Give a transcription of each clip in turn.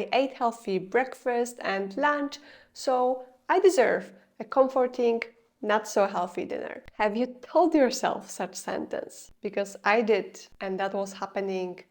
I ate healthy breakfast and lunch, so I deserve a comforting, not so healthy dinner. Have you told yourself such sentence? Because I did, and that was happening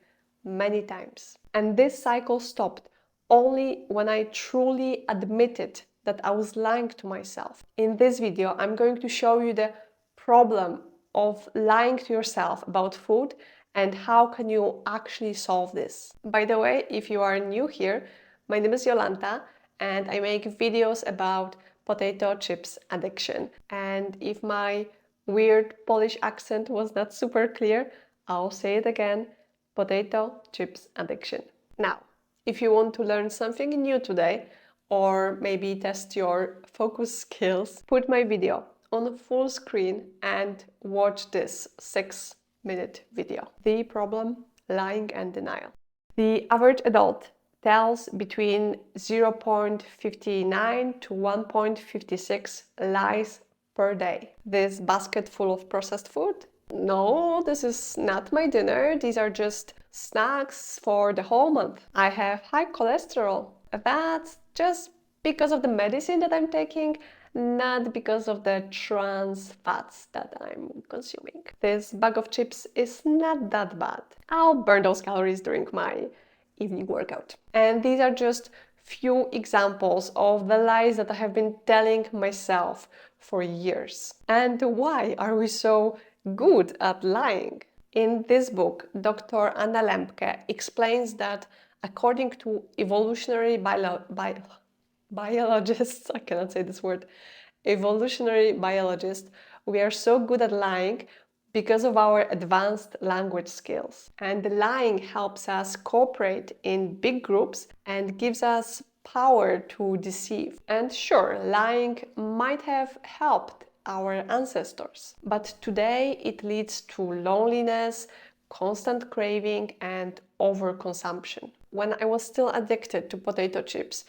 many times. And this cycle stopped only when I truly admitted that I was lying to myself. In this video, I'm going to show you the problem of lying to yourself about food and how can you actually solve this. By the way, if you are new here, my name is Jolanta and I make videos about potato chips addiction. And if my weird Polish accent was not super clear, I'll say it again: potato chips addiction. Now, if you want to learn something new today, or maybe test your focus skills, put my video on full screen and watch this 6-minute video. The problem: lying and denial. The average adult tells between 0.59 to 1.56 lies per day. This basket full of processed food? No, this is not my dinner. These are just snacks for the whole month. I have high cholesterol. That's just because of the medicine that I'm taking, not because of the trans fats that I'm consuming. This bag of chips is not that bad. I'll burn those calories during my evening workout. And these are just few examples of the lies that I have been telling myself for years. And why are we so good at lying? In this book, Dr. Anna Lembke explains that according to evolutionary biologists, I cannot say this word, evolutionary biologists, we are so good at lying because of our advanced language skills. And lying helps us cooperate in big groups and gives us power to deceive. And sure, lying might have helped our ancestors, but today it leads to loneliness, constant craving, and overconsumption. When I was still addicted to potato chips,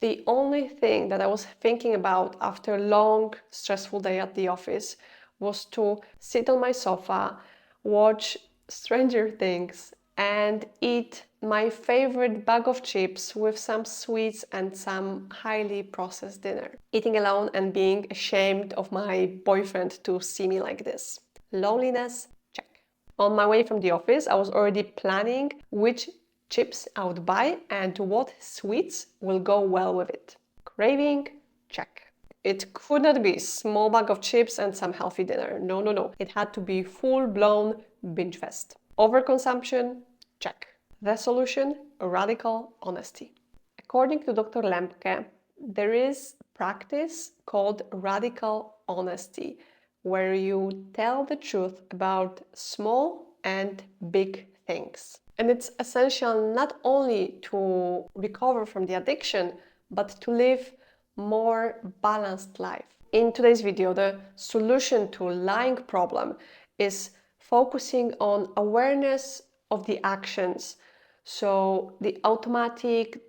the only thing that I was thinking about after a long, stressful day at the office was to sit on my sofa, watch Stranger Things, and eat my favorite bag of chips with some sweets and some highly processed dinner. Eating alone and being ashamed of my boyfriend to see me like this. Loneliness, check. On my way from the office, I was already planning which chips I would buy and what sweets will go well with it. Craving, check. It could not be a small bag of chips and some healthy dinner. No, no, no. It had to be full-blown binge fest. Overconsumption, check. The solution: radical honesty. According to Dr. Lembke, there is practice called radical honesty, where you tell the truth about small and big things. And it's essential not only to recover from the addiction, but to live more balanced life. In today's video, the solution to lying problem is focusing on awareness of the actions. So the autopilot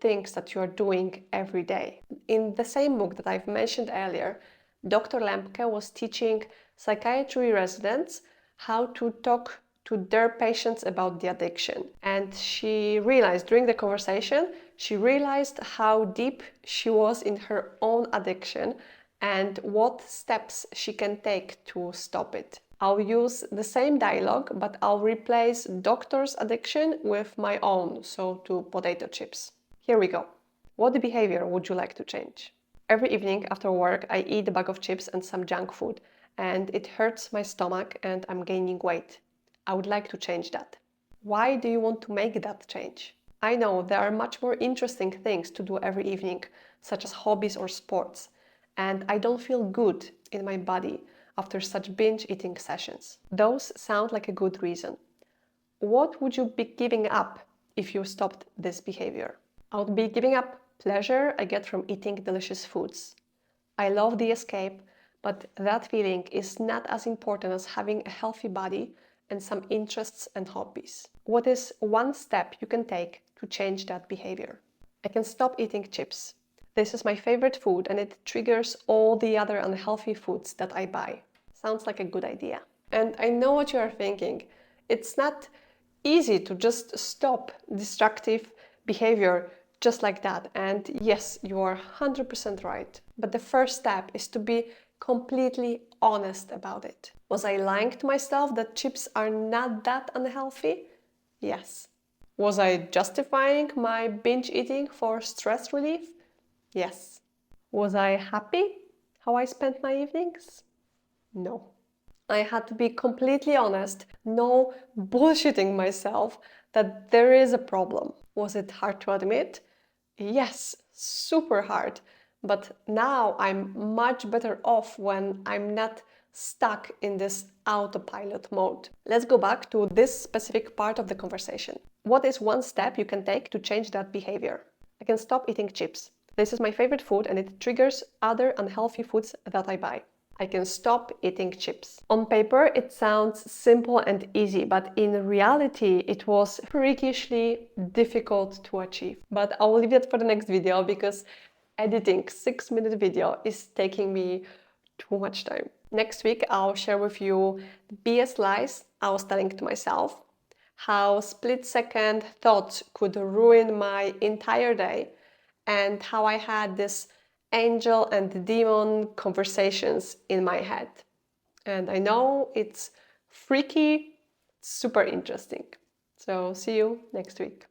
things that you are doing every day. In the same book that I've mentioned earlier, Dr. Lembke was teaching psychiatry residents how to talk to their patients about the addiction. And she realized during the conversation, how deep she was in her own addiction and what steps she can take to stop it. I'll use the same dialogue, but I'll replace doctor's addiction with my own, so to potato chips. Here we go. What behavior would you like to change? Every evening after work, I eat a bag of chips and some junk food, and it hurts my stomach and I'm gaining weight. I would like to change that. Why do you want to make that change? I know there are much more interesting things to do every evening, such as hobbies or sports, and I don't feel good in my body after such binge eating sessions. Those sound like a good reason. What would you be giving up if you stopped this behavior? I would be giving up pleasure I get from eating delicious foods. I love the escape, but that feeling is not as important as having a healthy body and some interests and hobbies. What is one step you can take to change that behavior? I can stop eating chips. This is my favorite food and it triggers all the other unhealthy foods that I buy. Sounds like a good idea. And I know what you are thinking. It's not easy to just stop destructive behavior just like that. And yes, you are 100% right. But the first step is to be completely honest about it. Was I lying to myself that chips are not that unhealthy? Yes. Was I justifying my binge eating for stress relief? Yes. Was I happy how I spent my evenings? No. I had to be completely honest, no bullshitting myself that there is a problem. Was it hard to admit? Yes, super hard. But now I'm much better off when I'm not stuck in this autopilot mode. Let's go back to this specific part of the conversation. What is one step you can take to change that behavior? I can stop eating chips. This is my favorite food and it triggers other unhealthy foods that I buy. I can stop eating chips. On paper, it sounds simple and easy, but in reality, it was freakishly difficult to achieve. But I'll leave that for the next video because editing 6-minute video is taking me too much time. Next week, I'll share with you the BS lies I was telling to myself, how split-second thoughts could ruin my entire day, and how I had this angel and demon conversations in my head. And I know it's freaky, super interesting. So see you next week.